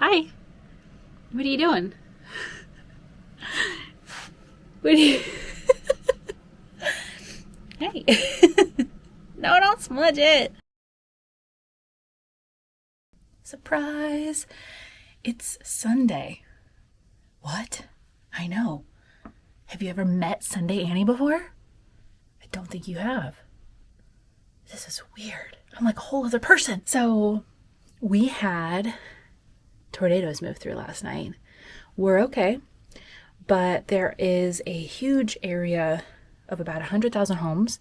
Hi. What are you doing? What are you... Hey. No, don't smudge it. Surprise. It's Sunday. What? I know. Have you ever met Sunday Annie before? I don't think you have. This is weird. I'm like a whole other person. So we had tornadoes move through last night. We're okay, but there is a huge area of about 100,000 homes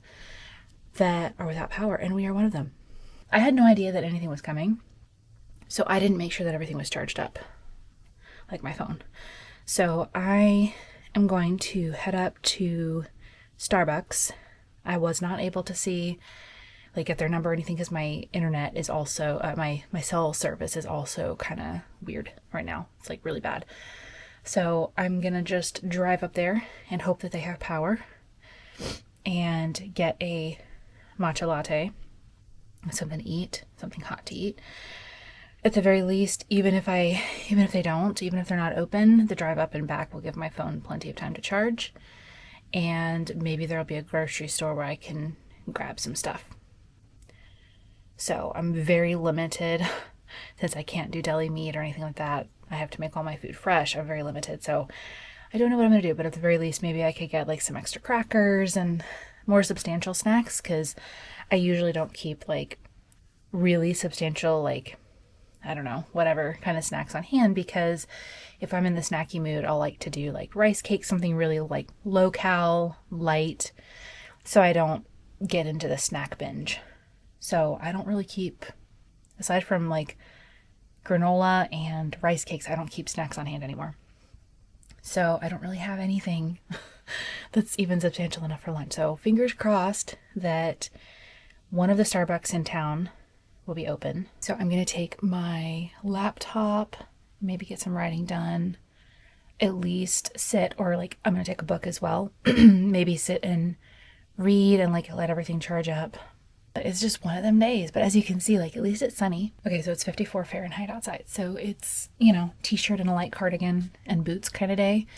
that are without power, and we are one of them. I had no idea that anything was coming, so I didn't make sure that everything was charged up, like my phone. So I am going to head up to Starbucks. I was not able to see, get their number or anything because my internet is also, my cell service is also kind of weird right now. It's really bad. So I'm going to just drive up there and hope that they have power and get a matcha latte, something to eat, something hot to eat. At the very least, even if they're not open, the drive up and back will give my phone plenty of time to charge. And maybe there'll be a grocery store where I can grab some stuff. So I'm very limited since I can't do deli meat or anything like that. I have to make all my food fresh. I'm very limited. So I don't know what I'm going to do, but at the very least, maybe I could get some extra crackers and more substantial snacks, because I usually don't keep really substantial, I don't know, whatever kind of snacks on hand, because if I'm in the snacky mood, I'll like to do rice cake, something really low cal, light, so I don't get into the snack binge. So I don't really keep, aside from granola and rice cakes, I don't keep snacks on hand anymore. So I don't really have anything that's even substantial enough for lunch. So fingers crossed that one of the Starbucks in town will be open. So I'm going to take my laptop, maybe get some writing done, at least sit, or I'm going to take a book as well, maybe sit and read and let everything charge up. But it's just one of them days. But as you can see, at least it's sunny. Okay, so it's 54 Fahrenheit outside. So it's, t-shirt and a light cardigan and boots kind of day,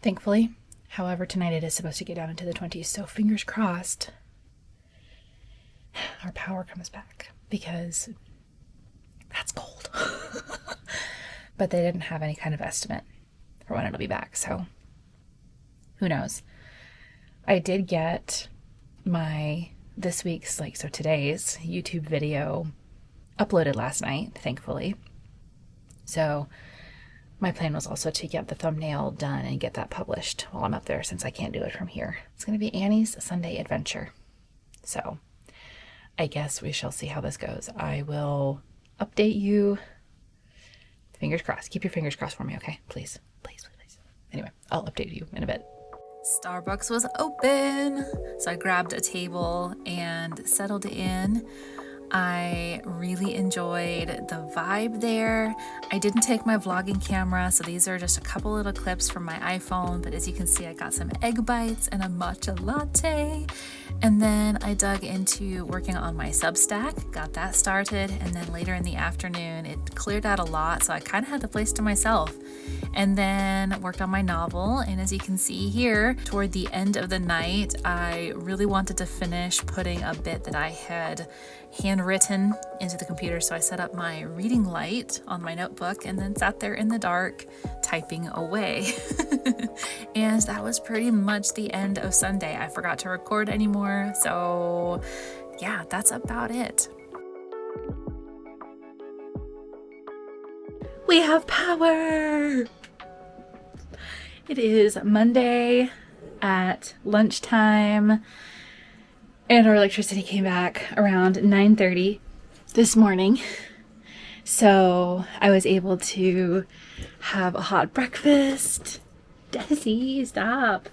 thankfully. However, tonight it is supposed to get down into the 20s. So fingers crossed our power comes back, because that's cold. But they didn't have any kind of estimate for when it'll be back. So who knows? I did get this week's, today's YouTube video uploaded last night, thankfully. So my plan was also to get the thumbnail done and get that published while I'm up there, since I can't do it from here. It's going to be Annie's Sunday adventure. So I guess we shall see how this goes. I will update you. Fingers crossed. Keep your fingers crossed for me, okay? Please, please, please. Anyway, I'll update you in a bit. Starbucks was open, so I grabbed a table and settled in. I really enjoyed the vibe there. I didn't take my vlogging camera, so these are just a couple little clips from my iPhone, but as you can see, I got some egg bites and a matcha latte. And then I dug into working on my Substack, got that started, and then later in the afternoon, it cleared out a lot, so I kind of had the place to myself. And then worked on my novel, and as you can see here, toward the end of the night, I really wanted to finish putting a bit that I had handwritten into the computer, so I set up my reading light on my notebook and then sat there in the dark typing away. And that was pretty much the end of Sunday. I forgot to record anymore, so yeah, that's about it. We have power! It is Monday at lunchtime, and our electricity came back around 9:30 this morning. So I was able to have a hot breakfast. Desi, stop.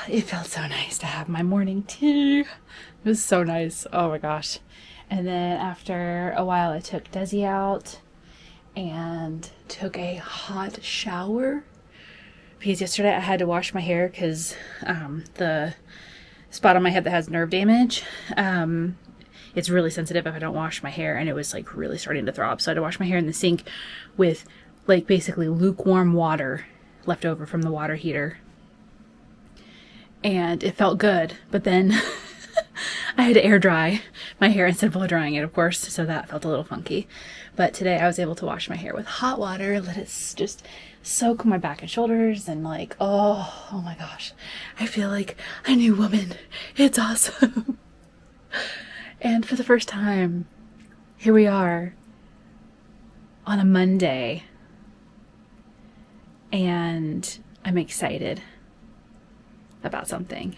It felt so nice to have my morning tea. It was so nice. Oh my gosh. And then after a while, I took Desi out and took a hot shower, because yesterday I had to wash my hair because the spot on my head that has nerve damage, it's really sensitive if I don't wash my hair, and it was really starting to throb. So I had to wash my hair in the sink with like basically lukewarm water left over from the water heater. And it felt good, but then I had to air dry my hair instead of blow drying it, of course, so that felt a little funky. But today I was able to wash my hair with hot water, let it just soak my back and shoulders, and like, oh my gosh, I feel like a new woman. It's awesome. And for the first time, here we are on a Monday, and I'm excited about something.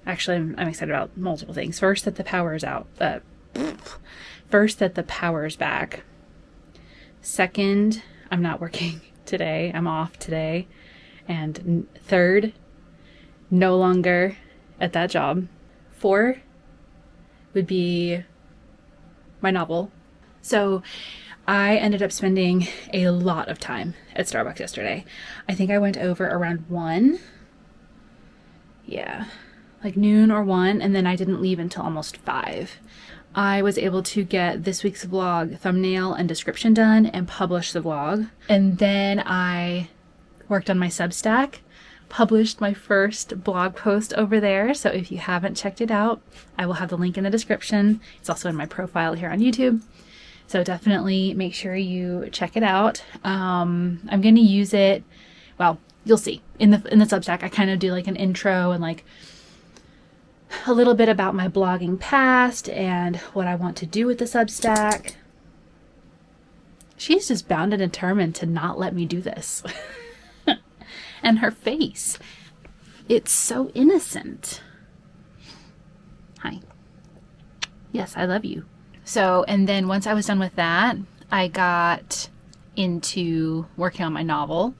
Actually, I'm excited about multiple things. First, that the power is out. First, that the power is back. Second, I'm not working today. I'm off today. And third, no longer at that job. 4 would be my novel. So I ended up spending a lot of time at Starbucks yesterday. I think I went over around 1. Yeah, like noon or 1, and then I didn't leave until almost 5. I was able to get this week's vlog thumbnail and description done and publish the vlog. And then I worked on my Substack, published my first blog post over there. So if you haven't checked it out, I will have the link in the description. It's also in my profile here on YouTube. So definitely make sure you check it out. I'm going to use it, well, you'll see in the Substack. I kind of do like an intro and like a little bit about my blogging past and what I want to do with the Substack. She's just bound and determined to not let me do this. And her face, it's so innocent. Hi. Yes, I love you. So, and then once I was done with that, I got into working on my novel.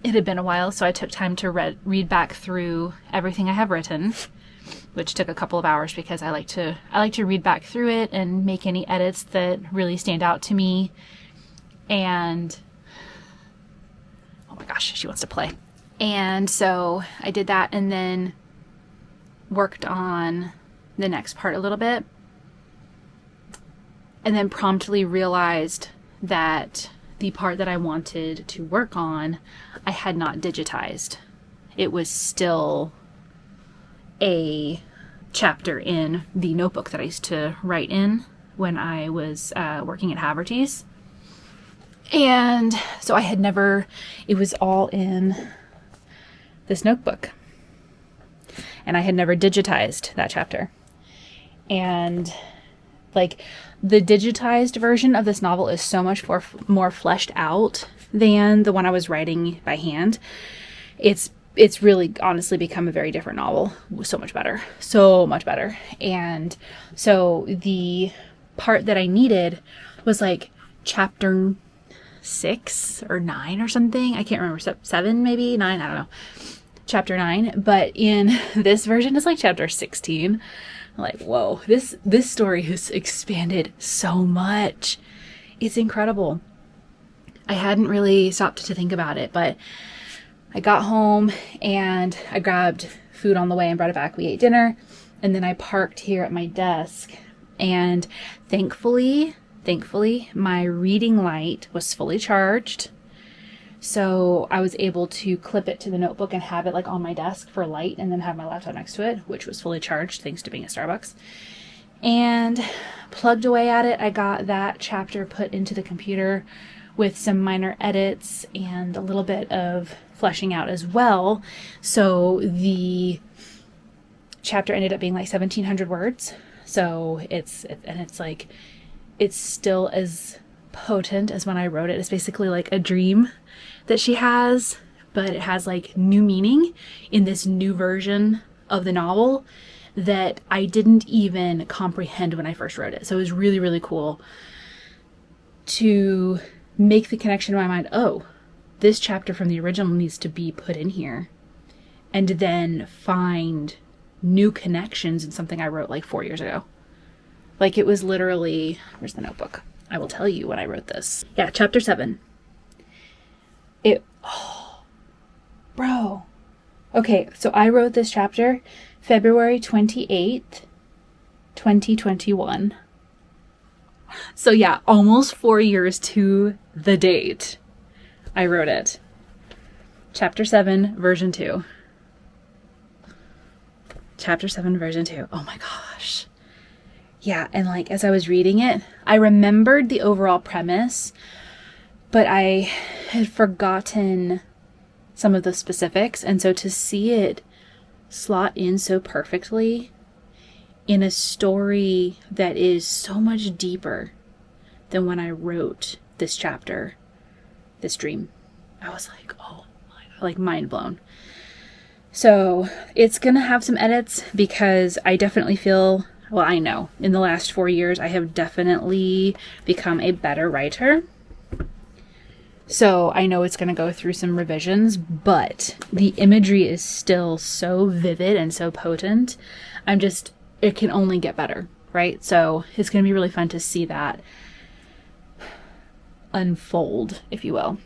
It had been a while, so I took time to read back through everything I have written, which took a couple of hours because I like to read back through it and make any edits that really stand out to me. And oh my gosh, she wants to play. And so I did that and then worked on the next part a little bit. And then promptly realized that the part that I wanted to work on, I had not digitized. It was still a chapter in the notebook that I used to write in when I was working at Haverty's. And so I had never, it was all in this notebook. And I had never digitized that chapter. And like the digitized version of this novel is so much more fleshed out than the one I was writing by hand. It's really honestly become a very different novel. So much better. So much better. And so the part that I needed was like chapter 6 or 9 or something. I can't remember. 7 maybe? 9? I don't know. Chapter 9. But in this version, it's like chapter 16. I'm like, whoa, this story has expanded so much. It's incredible. I hadn't really stopped to think about it, but I got home and I grabbed food on the way and brought it back. We ate dinner, and then I parked here at my desk, and thankfully, my reading light was fully charged. So I was able to clip it to the notebook and have it like on my desk for light, and then have my laptop next to it, which was fully charged thanks to being at Starbucks. And plugged away at it. I got that chapter put into the computer with some minor edits and a little bit of fleshing out as well. So the chapter ended up being like 1,700 words. So it's still as potent as when I wrote it. It's basically like a dream that she has, but it has like new meaning in this new version of the novel that I didn't even comprehend when I first wrote it. So it was really, really cool to make the connection in my mind. Oh, this chapter from the original needs to be put in here, and then find new connections in something I wrote like 4 years ago. Like it was literally, where's the notebook? I will tell you when I wrote this. Yeah, chapter 7. Bro. Okay, so I wrote this chapter February 28th, 2021. So yeah, almost 4 years to the date I wrote it. Chapter 7, version 2. Chapter 7, version 2. Oh my gosh. Yeah, and like as I was reading it, I remembered the overall premise, but I had forgotten some of the specifics. And so to see it slot in so perfectly in a story that is so much deeper than when I wrote this chapter, this dream, I was like, oh my God, like mind blown. So it's going to have some edits because I definitely feel, well, I know in the last 4 years, I have definitely become a better writer. So I know it's going to go through some revisions, but the imagery is still so vivid and so potent. It can only get better, right? So it's going to be really fun to see that unfold, if you will,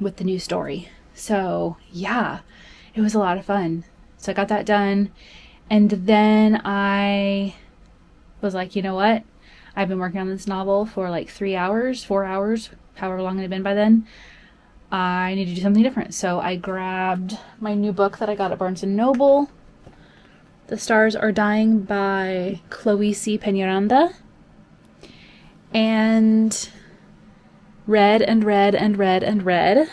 with the new story. So yeah, it was a lot of fun. So I got that done. And then I was like, you know what? I've been working on this novel for like 3 hours, 4 hours, however long it had been by then. I need to do something different. So I grabbed my new book that I got at Barnes & Noble. The Stars Are Dying by Cosy and read and read and read and read.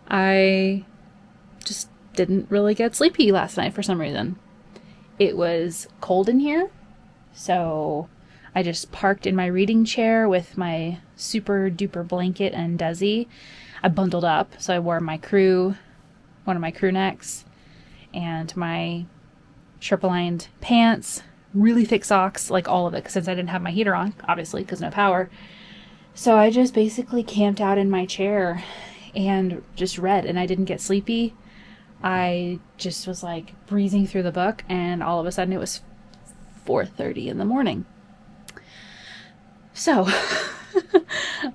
I just didn't really get sleepy last night for some reason. It was cold in here, so I just parked in my reading chair with my super duper blanket and Desi. I bundled up, so I wore one of my crew necks, and my Sherpa-lined pants, really thick socks, like all of it, since I didn't have my heater on, obviously, because no power. So I just basically camped out in my chair and just read, and I didn't get sleepy. I just was like breezing through the book, and all of a sudden it was 4:30 in the morning. So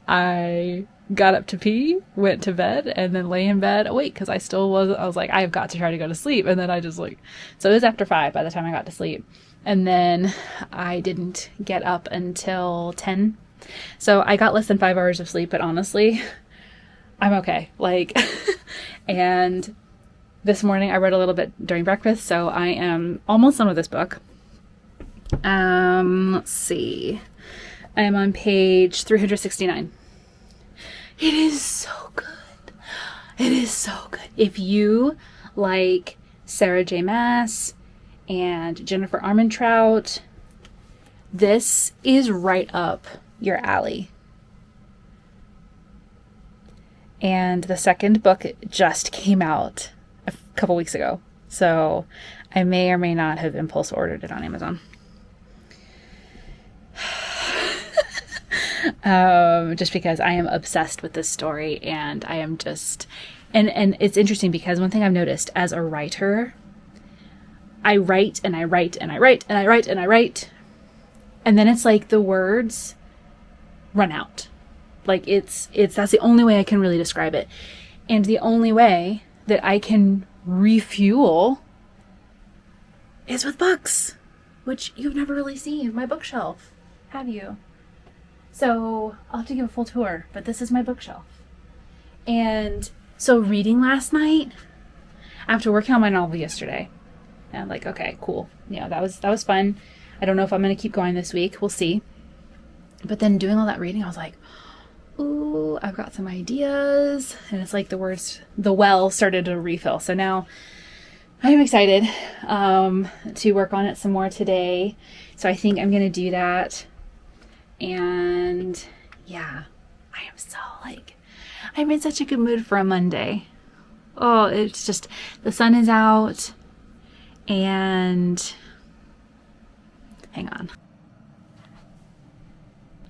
I got up to pee, went to bed, and then lay in bed awake because I was like, I've got to try to go to sleep. And then I just so it was after 5 by the time I got to sleep. And then I didn't get up until 10. So I got less than 5 hours of sleep, but honestly, I'm okay. And this morning I read a little bit during breakfast, so I am almost done with this book. Let's see. I am on page 369. It is so good. It is so good. If you like Sarah J. Maas and Jennifer Armentrout, this is right up your alley. And the second book just came out a couple weeks ago, so I may or may not have impulse ordered it on Amazon. Just because I am obsessed with this story, and I am just, and it's interesting because one thing I've noticed as a writer, I write and I write and I write and I write and I write, and then it's like the words run out. Like it's that's the only way I can really describe it. And the only way that I can refuel is with books, which you've never really seen my bookshelf, have you? So I'll have to give a full tour, but this is my bookshelf. And so reading last night, after working on my novel yesterday, and I'm like, okay, cool. Yeah, that was fun. I don't know if I'm going to keep going this week. We'll see. But then doing all that reading, I was like, ooh, I've got some ideas. And it's like the well started to refill. So now I'm excited to work on it some more today. So I think I'm going to do that. And yeah, I am so I'm in such a good mood for a Monday. Oh, it's just, the sun is out, and hang on.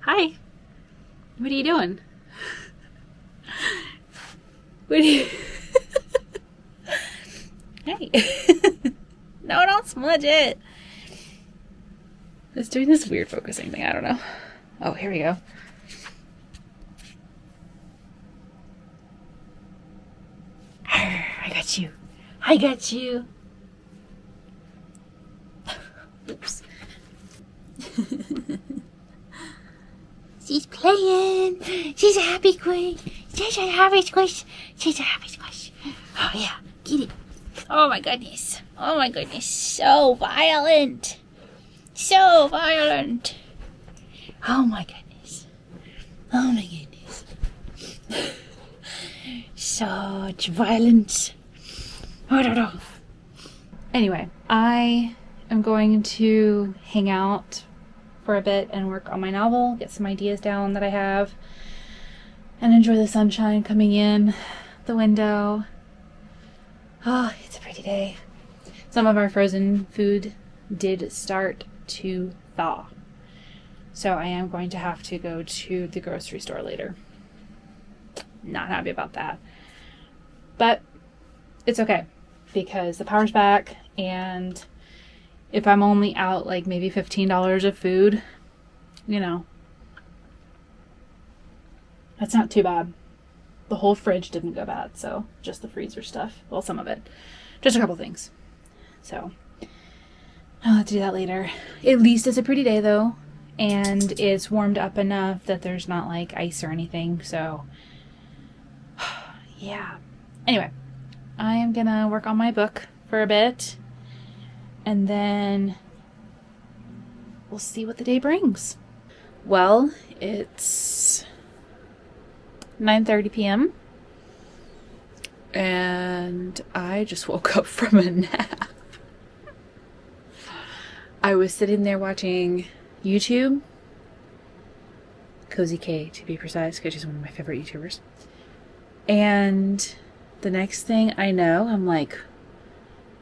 Hi. What are you doing? What are you? Hey. No, don't smudge it. It's doing this weird focusing thing. I don't know. Oh, here we go. I got you. I got you. Oops. She's playing. She's a happy squish. She's a happy squish. She's a happy squish. Oh, yeah. Get it. Oh, my goodness. Oh, my goodness. So violent. So violent. Oh, my goodness. Oh, my goodness. Such violence. Oh, no, no. Anyway, I am going to hang out for a bit and work on my novel, get some ideas down that I have, and enjoy the sunshine coming in the window. Oh, it's a pretty day. Some of our frozen food did start to thaw, so I am going to have to go to the grocery store later. Not happy about that, but it's okay because the power's back, and if I'm only out like maybe $15 of food, you know, that's not too bad. The whole fridge didn't go bad, so just the freezer stuff. Well, some of it. Just a couple things. So I'll have to do that later. At least it's a pretty day though, and it's warmed up enough that there's not like ice or anything, so yeah. Anyway, I am gonna work on my book for a bit, and then we'll see what the day brings. Well, it's 9:30 p.m. and I just woke up from a nap. I was sitting there watching YouTube, Cosy K to be precise, because she's one of my favorite YouTubers. And the next thing I know, I'm like,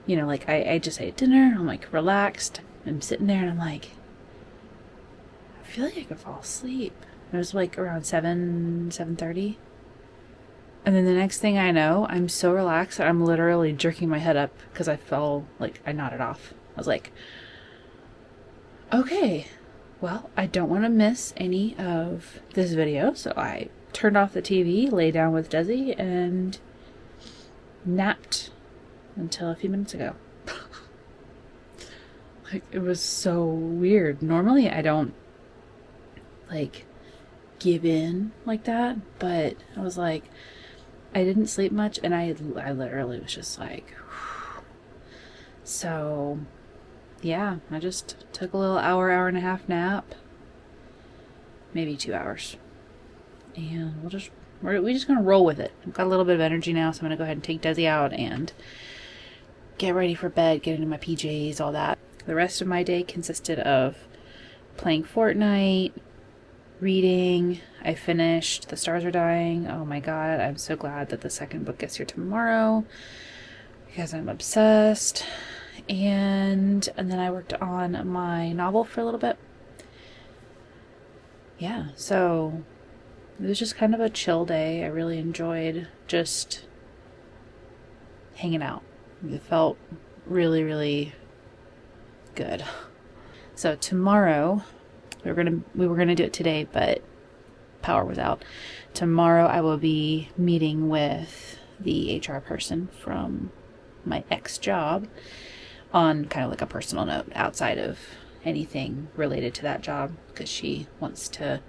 you know, like I just ate dinner, I'm like relaxed, I'm sitting there and I'm like, I feel like I could fall asleep. It was like around 7:30. And then the next thing I know, I'm so relaxed that I'm literally jerking my head up because I fell, like I nodded off. I was like, okay, well, I don't want to miss any of this video. So I turned off the TV, lay down with Desi, and napped until a few minutes ago. Like, it was so weird. Normally I don't like give in like that, but I was like, I didn't sleep much, and I literally was just like, so yeah, I just took a little hour and a half nap, maybe 2 hours, and we're just gonna roll with it. I've got a little bit of energy now, so I'm gonna go ahead and take Desi out and get ready for bed, get into my PJs, all that. The rest of my day consisted of playing Fortnite, reading. I finished The Stars Are Dying. Oh my god, I'm so glad that the second book gets here tomorrow because I'm obsessed. And then I worked on my novel for a little bit. Yeah, so it was just kind of a chill day. I really enjoyed just hanging out. It felt really, really good. So tomorrow, we were gonna do it today, but power was out. Tomorrow I will be meeting with the HR person from my ex job on kind of like a personal note outside of anything related to that job, because she wants to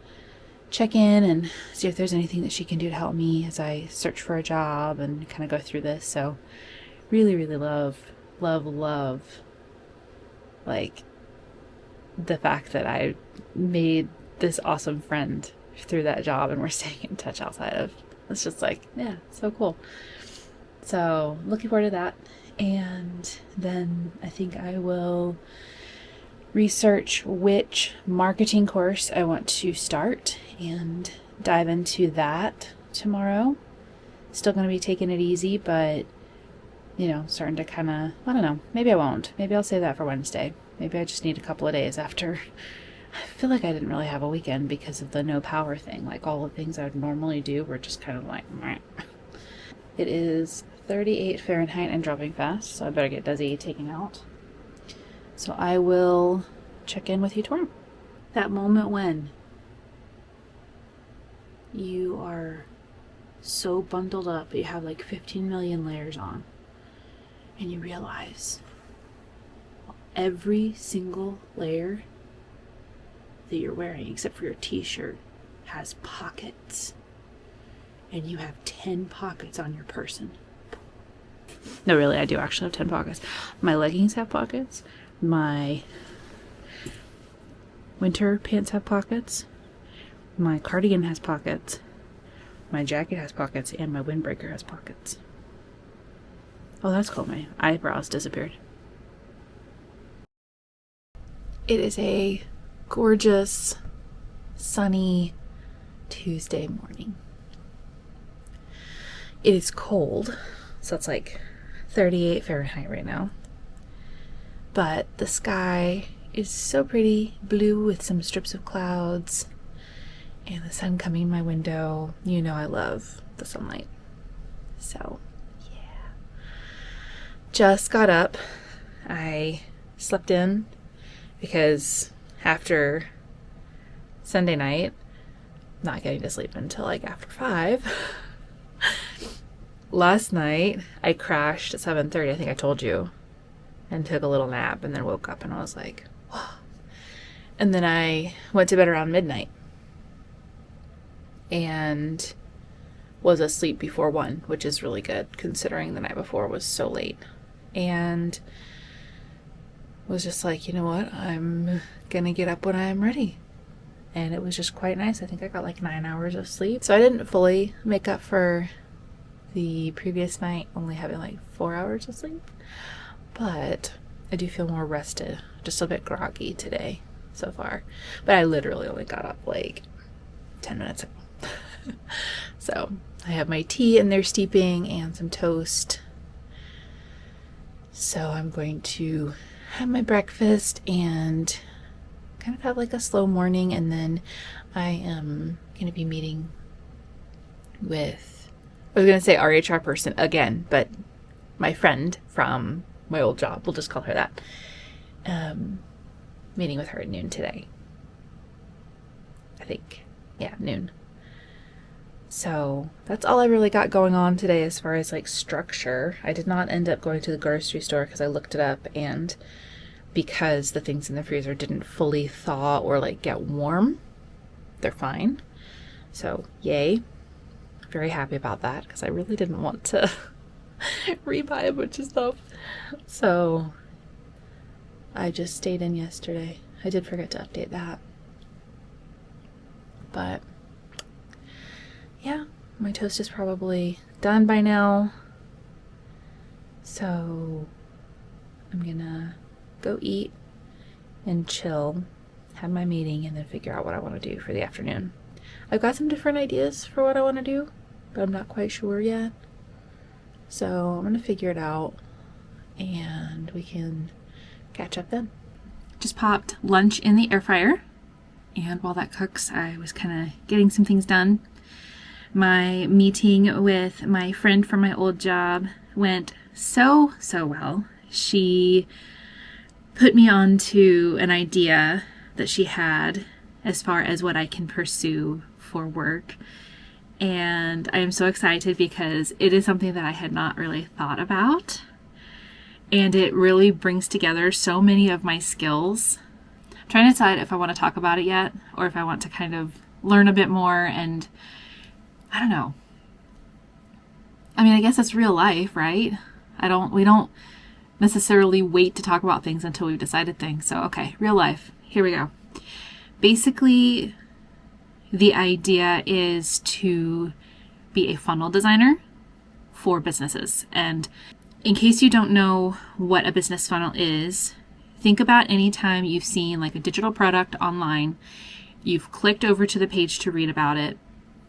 check in and see if there's anything that she can do to help me as I search for a job and kind of go through this. So really, really love like the fact that I made this awesome friend through that job and we're staying in touch outside of. It's just like, yeah, so cool. So looking forward to that. And then I think I will research which marketing course I want to start and dive into that tomorrow. Still going to be taking it easy, but you know, starting to kind of, I don't know, maybe I won't. Maybe I'll save that for Wednesday. Maybe I just need a couple of days after. I feel like I didn't really have a weekend because of the no power thing. Like all the things I would normally do were just kind of like, meh. It is 38 Fahrenheit and dropping fast, so I better get Desi taken out. So I will check in with you tomorrow. That moment when you are so bundled up, you have like 15 million layers on, and you realize every single layer that you're wearing, except for your t-shirt, has pockets. And you have 10 pockets on your person. No, really, I do actually have 10 pockets. My leggings have pockets. My winter pants have pockets. My cardigan has pockets. My jacket has pockets. And my windbreaker has pockets. Oh, that's cool. My eyebrows disappeared. It is a gorgeous, sunny Tuesday morning. It is cold, so it's like 38 Fahrenheit right now. But the sky is so pretty, blue with some strips of clouds, and the sun coming in my window. You know I love the sunlight. So, yeah. Just got up. I slept in because after Sunday night, not getting to sleep until like after 5. Last night, I crashed at 7:30, I think I told you, and took a little nap, and then woke up and I was like, whoa. And then I went to bed around midnight and was asleep before 1, which is really good considering the night before was so late. And was just like, you know what, I'm gonna get up when I'm ready. And it was just quite nice. I think I got like 9 hours of sleep. So I didn't fully make up for the previous night only having like 4 hours of sleep, but I do feel more rested, just a bit groggy today so far. But I literally only got up like 10 minutes ago. So I have my tea in there steeping and some toast. So I'm going to have my breakfast and kind of have like a slow morning, and then I am going to be meeting with, I was going to say our HR person again, but my friend from my old job, we'll just call her that, meeting with her at noon today. I think, yeah, noon. So that's all I really got going on today as far as like structure. I did not end up going to the grocery store because I looked it up, and because the things in the freezer didn't fully thaw or like get warm, they're fine. So yay. Very happy about that because I really didn't want to rebuy a bunch of stuff. So I just stayed in yesterday. I did forget to update that. But yeah, my toast is probably done by now. So I'm gonna go eat and chill, have my meeting, and then figure out what I want to do for the afternoon. I've got some different ideas for what I want to do, but I'm not quite sure yet. So I'm going to figure it out and we can catch up then. Just popped lunch in the air fryer, and while that cooks, I was kind of getting some things done. My meeting with my friend from my old job went so well. She put me on to an idea that she had as far as what I can pursue for work. And I am so excited because it is something that I had not really thought about. And it really brings together so many of my skills. I'm trying to decide if I want to talk about it yet or if I want to kind of learn a bit more, and I don't know. I mean, I guess it's real life, right? We don't necessarily wait to talk about things until we've decided things. So, okay, real life. Here we go. Basically, the idea is to be a funnel designer for businesses. And in case you don't know what a business funnel is, think about any time you've seen like a digital product online, you've clicked over to the page to read about it,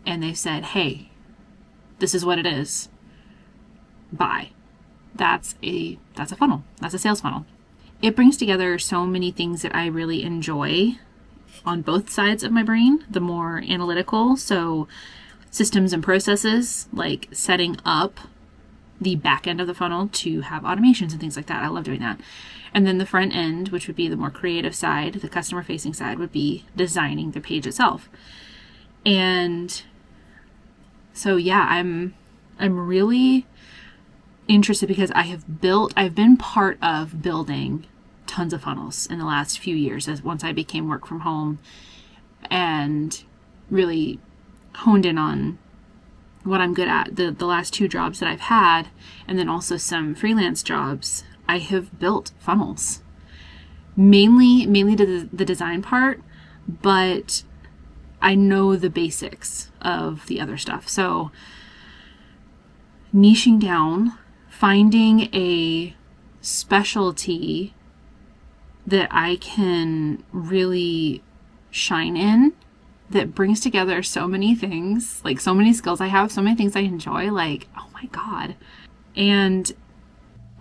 and they've said, hey, this is what it is. Buy. That's a funnel. That's a sales funnel. It brings together so many things that I really enjoy on both sides of my brain. The more analytical, so systems and processes, like setting up the back end of the funnel to have automations and things like that. I love doing that. And then the front end, which would be the more creative side, the customer facing side, would be designing the page itself. And so yeah, I'm really interested because I've been part of building tons of funnels in the last few years as once I became work from home and really honed in on what I'm good at. The last 2 jobs that I've had, and then also some freelance jobs, I have built funnels. Mainly to the design part, but I know the basics of the other stuff. So niching down, finding a specialty that I can really shine in, that brings together so many things, like so many skills I have, so many things I enjoy, like, oh my God. And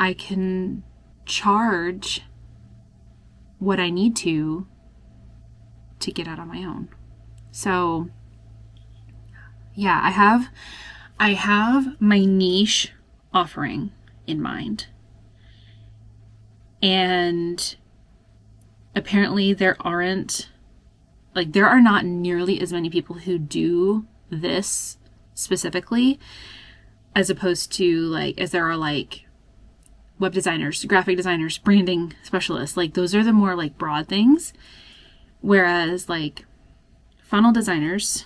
I can charge what I need to get out on my own. So yeah, I have my niche offering in mind. And apparently there are not nearly as many people who do this specifically, as opposed to like, as there are like web designers, graphic designers, branding specialists. Like those are the more like broad things. Whereas like funnel designers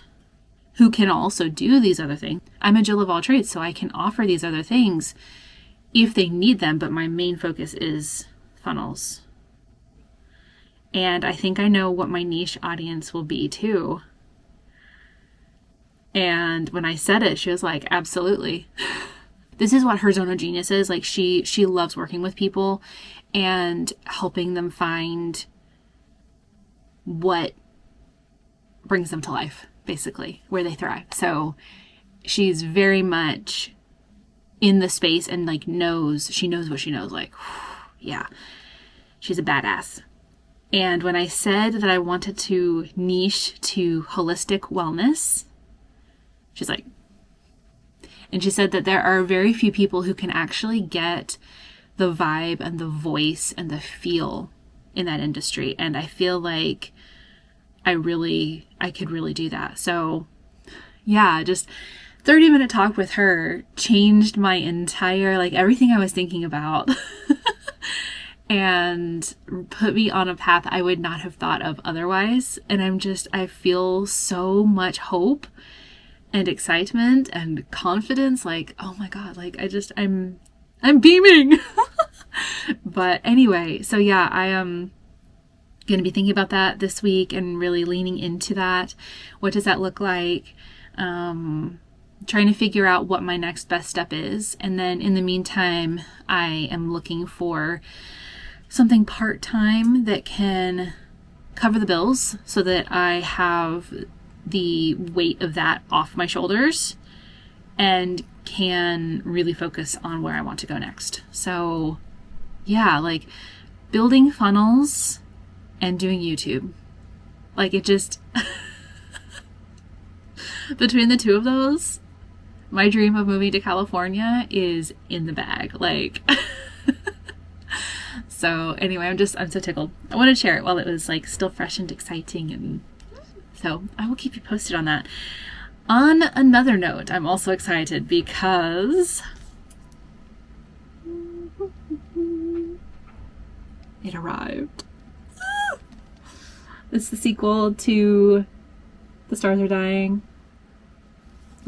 who can also do these other things. I'm a Jill of all trades, so I can offer these other things if they need them, but my main focus is funnels. And I think I know what my niche audience will be too. And when I said it, she was like, absolutely. This is what her zone of genius is. Like she loves working with people and helping them find what brings them to life, basically, where they thrive. So she's very much in the space and like she knows what she knows. Like, yeah, she's a badass. And when I said that I wanted to niche to holistic wellness, she's like, and she said that there are very few people who can actually get the vibe and the voice and the feel in that industry. And I feel like I could really do that. So yeah, just 30-minute talk with her changed my entire, like everything I was thinking about and put me on a path I would not have thought of otherwise. And I feel so much hope and excitement and confidence. Like, oh my God, like I'm beaming. But anyway, so yeah, I am going to be thinking about that this week and really leaning into that. What does that look like? Trying to figure out what my next best step is. And then in the meantime, I am looking for something part-time that can cover the bills so that I have the weight of that off my shoulders and can really focus on where I want to go next. So yeah, like building funnels and doing YouTube. Like it just, between the two of those, my dream of moving to California is in the bag. Like, so anyway, I'm so tickled. I wanted to share it while it was like still fresh and exciting. And so I will keep you posted on that. On another note, I'm also excited because it arrived. It's the sequel to The Stars Are Dying,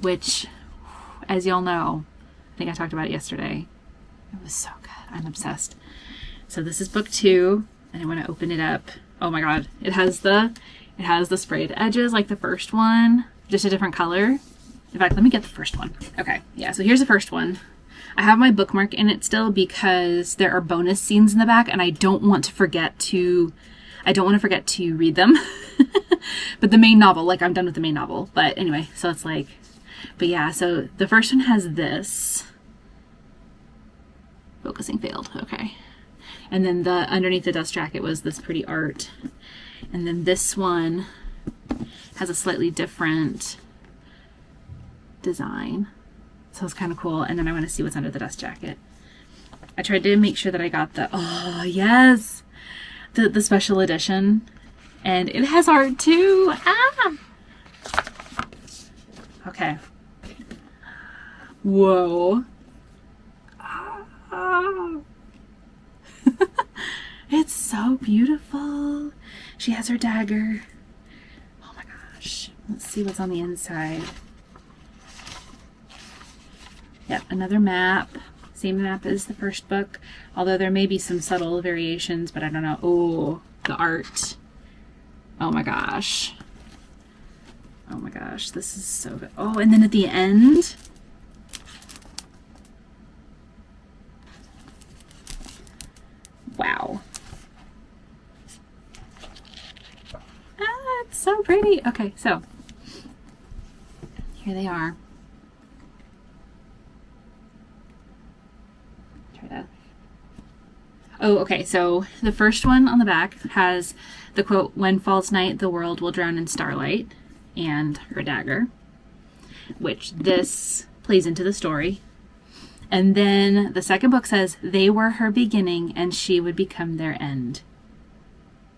which, as y'all know, I think I talked about it yesterday. It was so good. I'm obsessed. So this is book 2, and I want to open it up. Oh my God. It has the sprayed edges like the first one, just a different color. In fact, let me get the first one. Okay. Yeah. So here's the first one. I have my bookmark in it still because there are bonus scenes in the back and I don't want to forget to read them. But the main novel, like I'm done with the main novel. But anyway, so it's like, but yeah, so the first one has this. Focusing failed. Okay. And then the underneath the dust jacket was this pretty art. And then this one has a slightly different design. So it's kind of cool. And then I want to see what's under the dust jacket. I tried to make sure that I got oh yes, the special edition. And it has art too. Ah! Okay. Whoa. Ah. It's so beautiful. She has her dagger. Oh my gosh. Let's see what's on the inside. Yep, another map. Same map as the first book, although there may be some subtle variations, but I don't know. Oh, the art. Oh my gosh. Oh my gosh, this is so good. Oh, and then at the end, wow. Ah, it's so pretty. Okay, so here they are. Oh, okay, so the first one on the back has the quote, "When falls night, the world will drown in starlight," and her dagger, which this plays into the story. And then the second book says, "They were her beginning and she would become their end."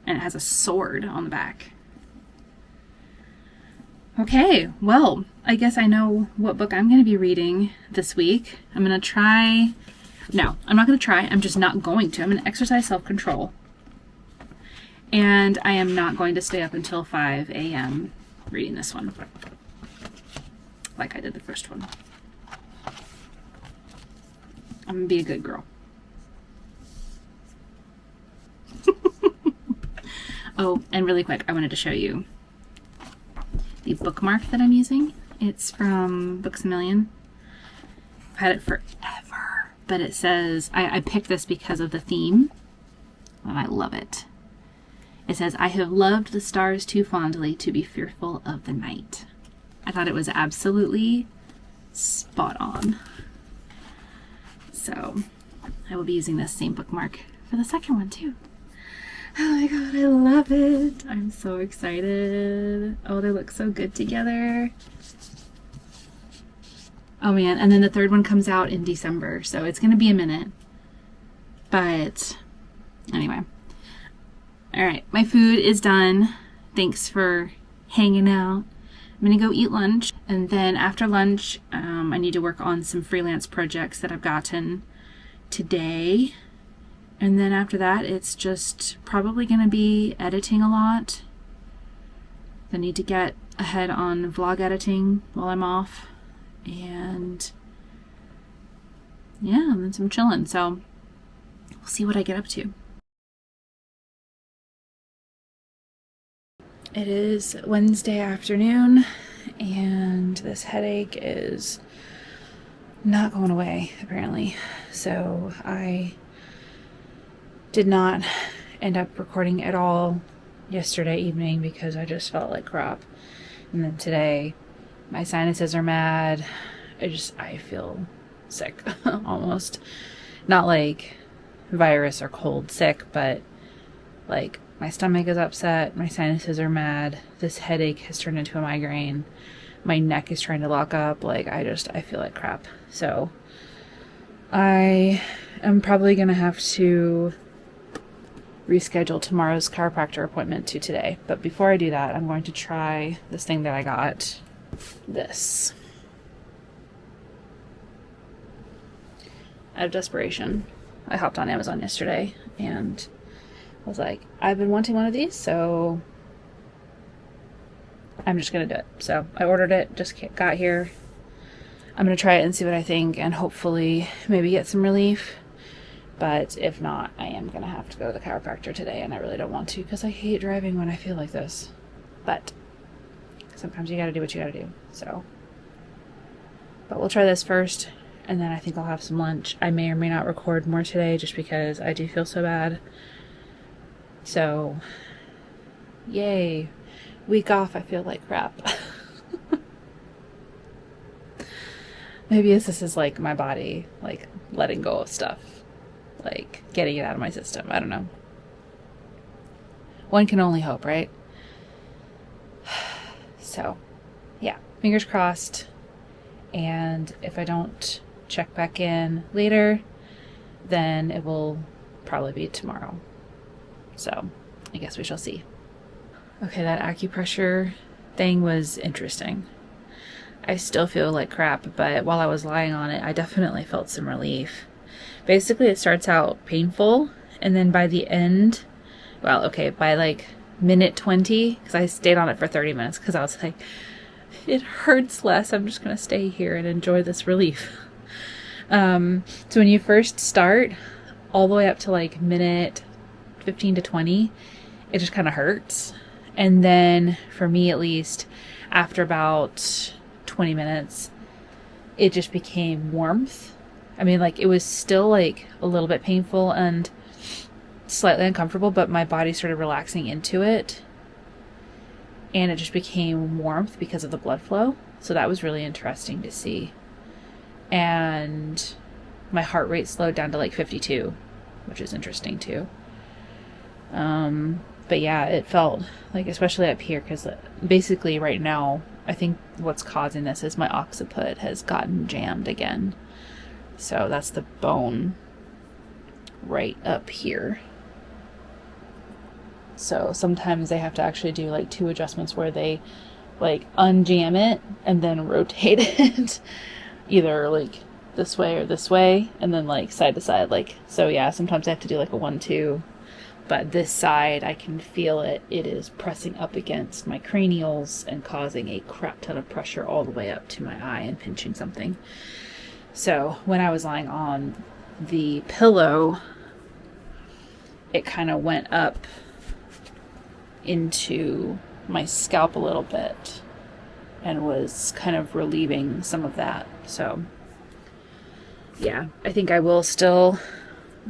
And it has a sword on the back. Okay, well, I guess I know what book I'm going to be reading this week. I'm going to try... No, I'm not going to try. I'm just not going to. I'm going to exercise self-control. And I am not going to stay up until 5 a.m. reading this one. Like I did the first one. I'm going to be a good girl. Oh, and really quick, I wanted to show you the bookmark that I'm using. It's from Books A Million. I've had it forever, but it says, I picked this because of the theme, and I love it. It says, "I have loved the stars too fondly to be fearful of the night." I thought it was absolutely spot on. So I will be using this same bookmark for the second one too. Oh my god, I love it. I'm so excited. Oh, they look so good together. Oh man, and then the third one comes out in December, so it's gonna be a minute. But anyway. Alright, my food is done. Thanks for hanging out. I'm gonna go eat lunch, and then after lunch, I need to work on some freelance projects that I've gotten today. And then after that, it's just probably gonna be editing a lot. I need to get ahead on vlog editing while I'm off. And yeah, and then some chilling. So we'll see what I get up to. It is Wednesday afternoon, and this headache is not going away, apparently. So I did not end up recording at all yesterday evening because I just felt like crap. And then today, my sinuses are mad. I feel sick, almost. Not like virus or cold sick, but like my stomach is upset, my sinuses are mad, this headache has turned into a migraine, my neck is trying to lock up, like I feel like crap. So I am probably gonna have to reschedule tomorrow's chiropractor appointment to today. But before I do that, I'm going to try this thing that I got. This. Out of desperation, I hopped on Amazon yesterday and was like, I've been wanting one of these, so I'm just gonna do it. So I ordered it, just got here. I'm gonna try it and see what I think, and hopefully maybe get some relief. But if not, I am gonna have to go to the chiropractor today, and I really don't want to because I hate driving when I feel like this. But sometimes you gotta do what you gotta do. So, but we'll try this first, and then I think I'll have some lunch. I may or may not record more today just because I do feel so bad. So, yay. Week off, I feel like crap. Maybe this is like my body, like letting go of stuff. Like getting it out of my system. I don't know. One can only hope, right? So, yeah. Fingers crossed. And if I don't check back in later, then it will probably be tomorrow. So, I guess we shall see. Okay, that acupressure thing was interesting. I still feel like crap, but while I was lying on it, I definitely felt some relief. Basically, it starts out painful, and then by the end, well, okay, by like minute 20, because I stayed on it for 30 minutes because I was like, it hurts less. I'm just going to stay here and enjoy this relief. So when you first start, all the way up to like minute 15 to 20, it just kind of hurts. And then for me, at least, after about 20 minutes, it just became warmth. I mean, like, it was still like a little bit painful and slightly uncomfortable, but my body started relaxing into it, and it just became warmth because of the blood flow. So that was really interesting to see. And my heart rate slowed down to like 52, which is interesting too. But yeah, it felt like, especially up here, because basically right now, I think what's causing this is my occiput has gotten jammed again. So that's the bone right up here. So sometimes they have to actually do like 2 adjustments where they like unjam it and then rotate it either like this way or this way, and then like side to side. Like, so yeah, sometimes I have to do like a 1-2. But this side, I can feel it. It is pressing up against my cranials and causing a crap ton of pressure all the way up to my eye and pinching something. So when I was lying on the pillow, it kind of went up into my scalp a little bit and was kind of relieving some of that. So yeah, I think I will still...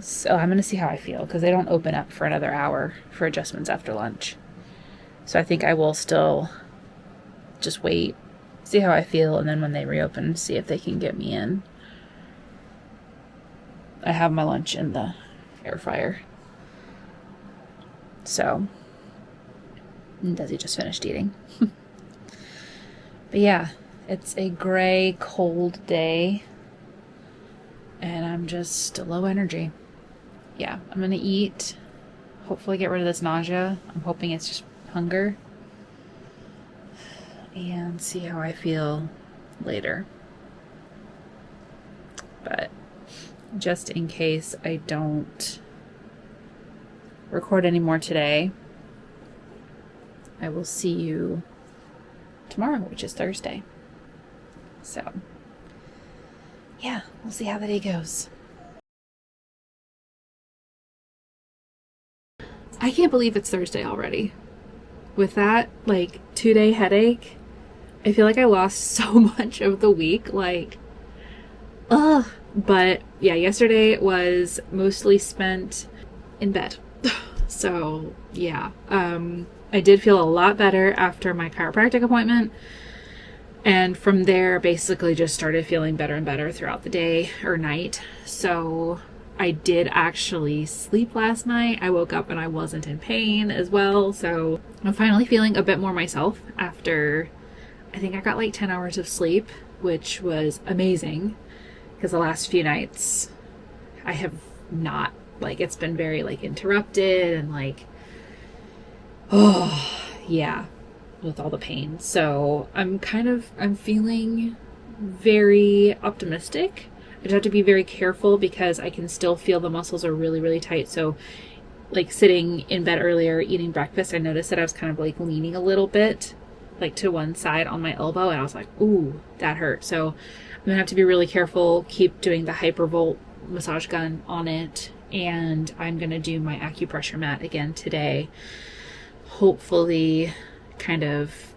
So I'm going to see how I feel, because they don't open up for another hour for adjustments after lunch. So I think I will still just wait, see how I feel, and then when they reopen, see if they can get me in. I have my lunch in the air fryer. So, and Desi just finished eating. But yeah, it's a gray, cold day, and I'm just low energy. Yeah, I'm gonna eat, hopefully get rid of this nausea. I'm hoping it's just hunger, and see how I feel later. But just in case I don't record anymore today, I will see you tomorrow, which is Thursday. So yeah, we'll see how the day goes. I can't believe it's Thursday already. With that, like, 2-day headache, I feel like I lost so much of the week. Like, ugh. But yeah, yesterday was mostly spent in bed. So yeah, I did feel a lot better after my chiropractic appointment. And from there, basically just started feeling better and better throughout the day or night. So I did actually sleep last night. I woke up and I wasn't in pain as well. So I'm finally feeling a bit more myself after, I think I got like 10 hours of sleep, which was amazing, because the last few nights I have not, like, it's been very like interrupted and like, oh yeah, with all the pain. So I'm feeling very optimistic. I just have to be very careful because I can still feel the muscles are really, really tight. So like sitting in bed earlier, eating breakfast, I noticed that I was kind of like leaning a little bit like to one side on my elbow, and I was like, ooh, that hurt. So I'm gonna have to be really careful, keep doing the hypervolt massage gun on it, and I'm gonna do my acupressure mat again today. Hopefully kind of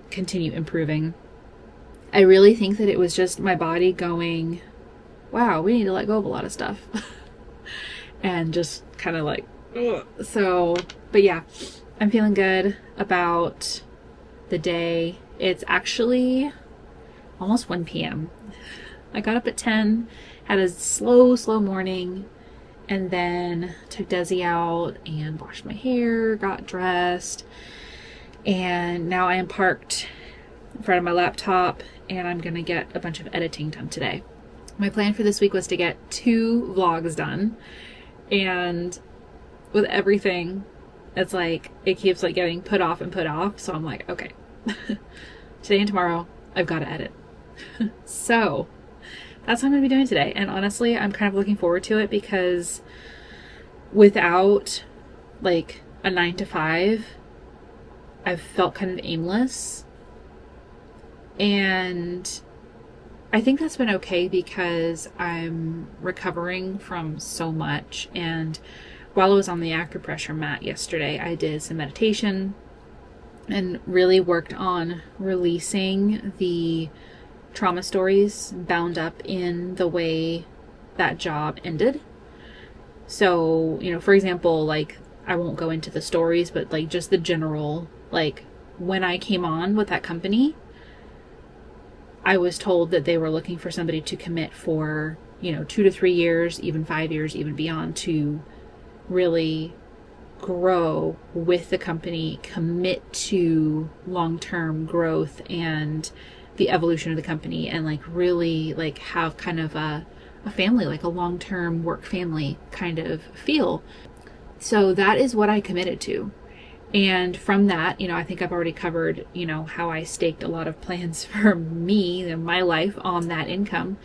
continue improving. I really think that it was just my body going, wow, we need to let go of a lot of stuff. And just kind of like, ugh. So, but yeah, I'm feeling good about the day. It's actually almost 1 p.m. I got up at 10, had a slow morning, and then took Desi out and washed my hair, got dressed, and now I am parked in front of my laptop, and I'm gonna get a bunch of editing done today. My plan for this week was to get 2 vlogs done, and with everything, it's like it keeps like getting put off and put off. So I'm like, okay, today and tomorrow I've got to edit. So that's what I'm gonna be doing today, and honestly I'm kind of looking forward to it, because without like a 9 to 5, I've felt kind of aimless. And I think that's been okay because I'm recovering from so much. And while I was on the acupressure mat yesterday, I did some meditation and really worked on releasing the trauma stories bound up in the way that job ended. So, for example, like, I won't go into the stories, but like just the general, like, when I came on with that company, I was told that they were looking for somebody to commit for, 2 to 3 years, even 5 years, even beyond, to really grow with the company, commit to long-term growth and the evolution of the company, and like really like have kind of a family, like a long-term work family kind of feel. So that is what I committed to. And from that, I think I've already covered, how I staked a lot of plans for me and my life on that income.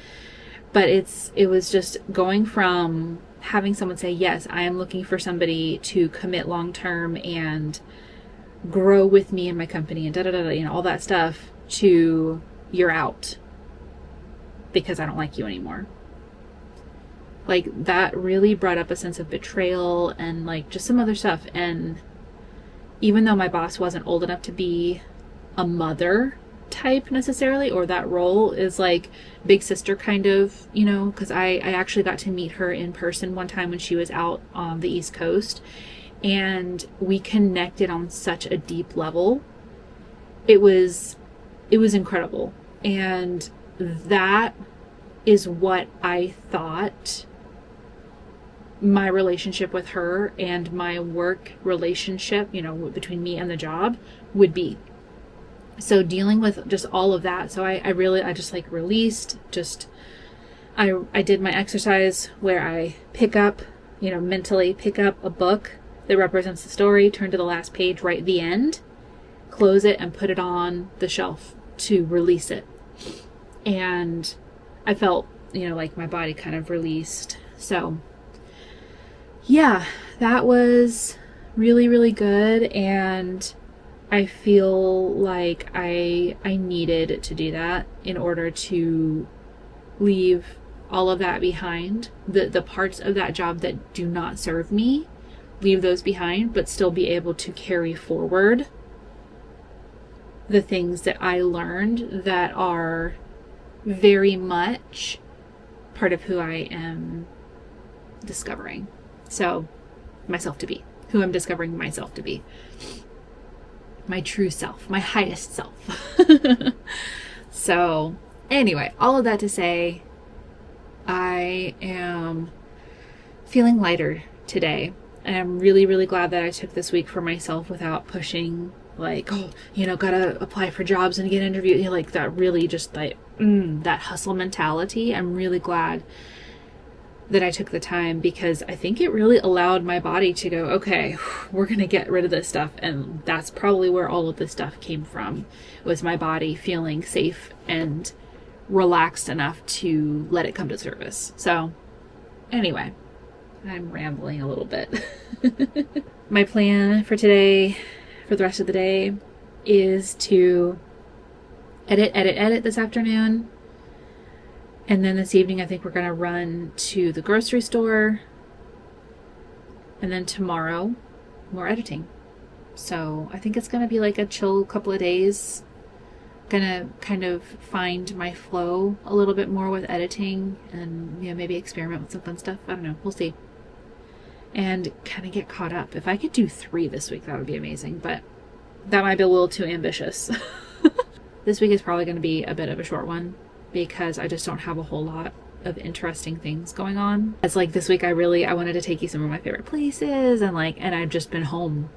But it was just going from having someone say, yes, I am looking for somebody to commit long-term and grow with me and my company and all that stuff, to you're out because I don't like you anymore. Like, that really brought up a sense of betrayal and like just some other stuff. And even though my boss wasn't old enough to be a mother type necessarily, or that role is like big sister kind of, because I actually got to meet her in person one time when she was out on the East Coast, and we connected on such a deep level. It was incredible. And that is what I thought my relationship with her and my work relationship, between me and the job would be. So dealing with just all of that. So I just like released, I did my exercise where I pick up, mentally pick up a book that represents the story, turn to the last page, right at the end, close it and put it on the shelf to release it. And I felt, like my body kind of released. So yeah, that was really, really good. And I feel like I needed to do that in order to leave all of that behind. The parts of that job that do not serve me, leave those behind, but still be able to carry forward the things that I learned that are very much part of who I am discovering. So, myself to be, who I'm discovering myself to be. My true self, my highest self. So, anyway, all of that to say, I am feeling lighter today. And I'm really, really glad that I took this week for myself without pushing, like, gotta apply for jobs and get interviewed. Like that really just like, that hustle mentality. I'm really glad that I took the time, because I think it really allowed my body to go, okay, we're going to get rid of this stuff. And that's probably where all of this stuff came from, was my body feeling safe and relaxed enough to let it come to service. So anyway, I'm rambling a little bit. My plan for today, for the rest of the day, is to edit this afternoon. And then this evening, I think we're going to run to the grocery store. And then tomorrow, more editing. So I think it's going to be like a chill couple of days. Gonna kind of find my flow a little bit more with editing and, maybe experiment with some fun stuff. I don't know. We'll see. And kind of get caught up. If I could do 3 this week, that would be amazing. But that might be a little too ambitious. This week is probably going to be a bit of a short one, because I just don't have a whole lot of interesting things going on. It's like this week I wanted to take you some of my favorite places, and I've just been home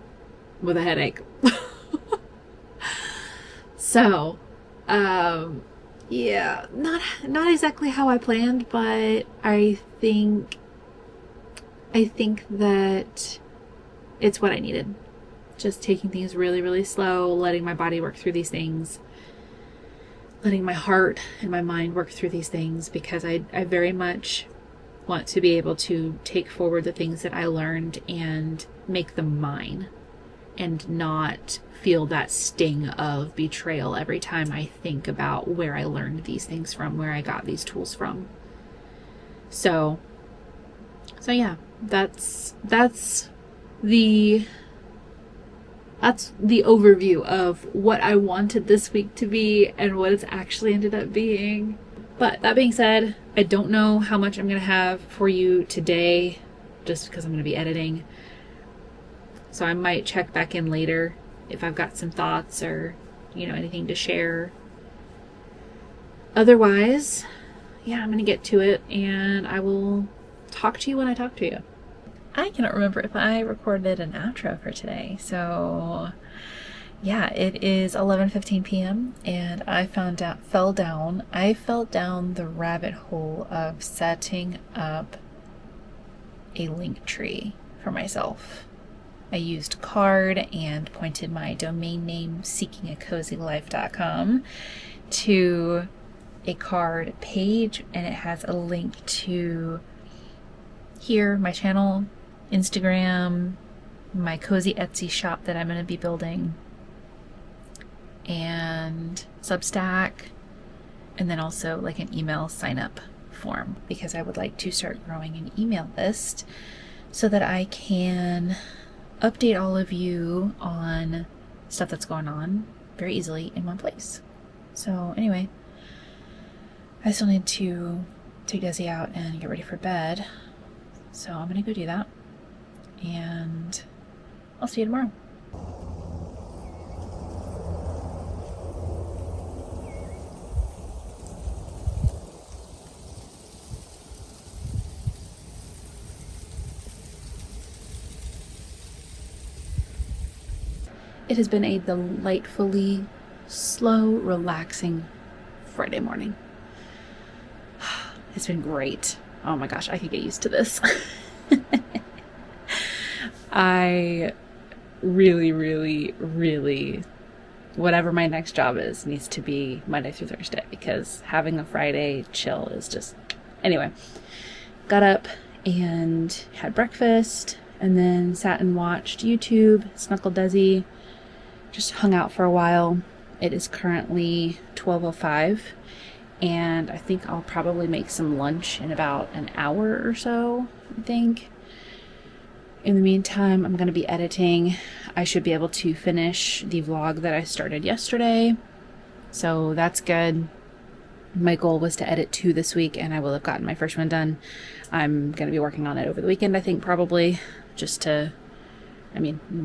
with a headache. So, yeah, not exactly how I planned, but I think that it's what I needed. Just taking things really, really slow, letting my body work through these things, letting my heart and my mind work through these things, because I very much want to be able to take forward the things that I learned and make them mine, and not feel that sting of betrayal every time I think about where I learned these things from, where I got these tools from. So yeah, that's the overview of what I wanted this week to be and what it's actually ended up being. But that being said, I don't know how much I'm going to have for you today, just because I'm going to be editing. So I might check back in later if I've got some thoughts or, anything to share. Otherwise, yeah, I'm going to get to it, and I will talk to you when I talk to you. I cannot remember if I recorded an outro for today. So yeah, it is 11:15 p.m. and I fell down the rabbit hole of setting up a link tree for myself. I used Card and pointed my domain name seekingacozylife.com to a Card page, and it has a link to here, my channel, Instagram, my cozy Etsy shop that I'm going to be building, and Substack, and then also like an email sign up form, because I would like to start growing an email list so that I can update all of you on stuff that's going on very easily in one place. So anyway, I still need to take Desi out and get ready for bed. So I'm going to go do that. And I'll see you tomorrow. It has been a delightfully slow, relaxing Friday morning. It's been great. Oh my gosh, I could get used to this. I really, whatever my next job is, needs to be Monday through Thursday, because having a Friday chill is just... Anyway, got up and had breakfast, and then sat and watched YouTube, snuggled Desi, just hung out for a while. It is currently 12:05, and I think I'll probably make some lunch in about an hour or so, I think. In the meantime, I'm going to be editing. I should be able to finish the vlog that I started yesterday, so that's good. My goal was to edit 2 this week, and I will have gotten my first one done. I'm going to be working on it over the weekend, I think, probably, just to,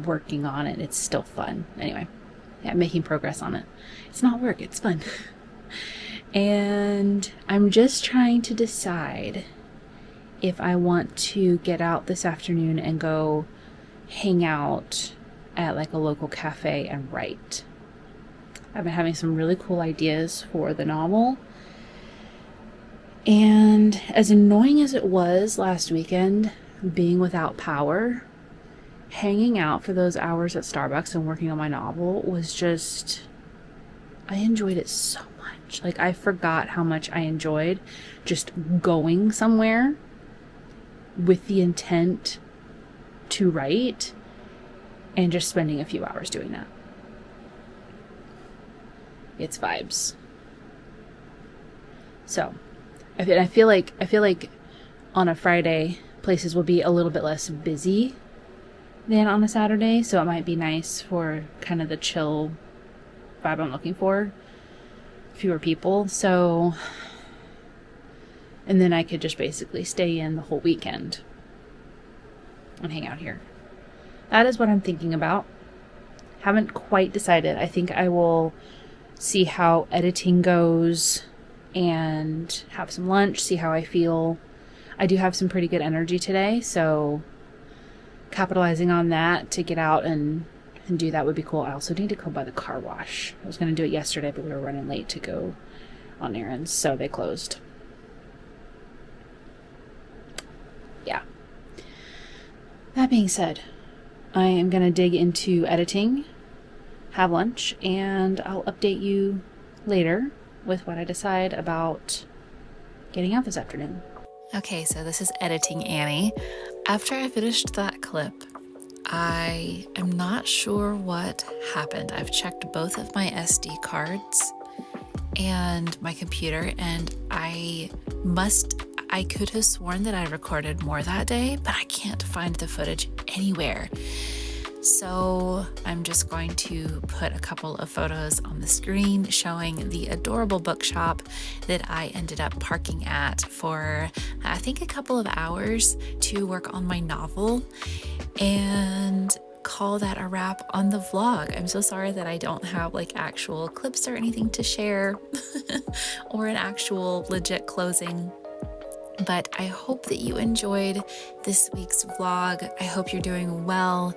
working on it. It's still fun. Anyway, yeah, making progress on it. It's not work, it's fun. And I'm just trying to decide if I want to get out this afternoon and go hang out at like a local cafe and write. I've been having some really cool ideas for the novel. And as annoying as it was last weekend, being without power, hanging out for those hours at Starbucks and working on my novel was just... I enjoyed it so much. Like, I forgot how much I enjoyed just going somewhere with the intent to write and just spending a few hours doing that. It's vibes. So, I feel like on a Friday, places will be a little bit less busy than on a Saturday, so it might be nice for kind of the chill vibe I'm looking for. Fewer people, so... And then I could just basically stay in the whole weekend and hang out here. That is what I'm thinking about. Haven't quite decided. I think I will see how editing goes and have some lunch, see how I feel. I do have some pretty good energy today, so capitalizing on that to get out and do that would be cool. I also need to go by the car wash. I was going to do it yesterday, but we were running late to go on errands, so they closed. Yeah. That being said, I am going to dig into editing, have lunch, and I'll update you later with what I decide about getting out this afternoon. Okay, so this is editing Annie. After I finished that clip, I am not sure what happened. I've checked both of my SD cards and my computer, and I could have sworn that I recorded more that day, but I can't find the footage anywhere. So I'm just going to put a couple of photos on the screen showing the adorable bookshop that I ended up parking at for, I think, a couple of hours to work on my novel, and call that a wrap on the vlog. I'm so sorry that I don't have like actual clips or anything to share or an actual legit closing. But I hope that you enjoyed this week's vlog. I hope you're doing well.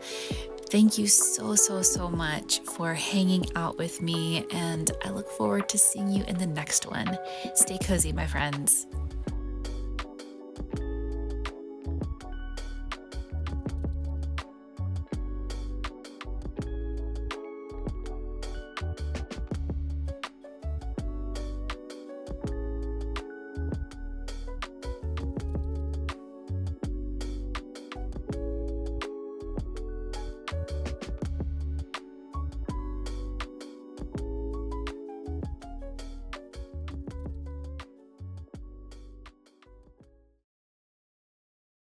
Thank you so much for hanging out with me, and I look forward to seeing you in the next one. Stay cozy, my friends.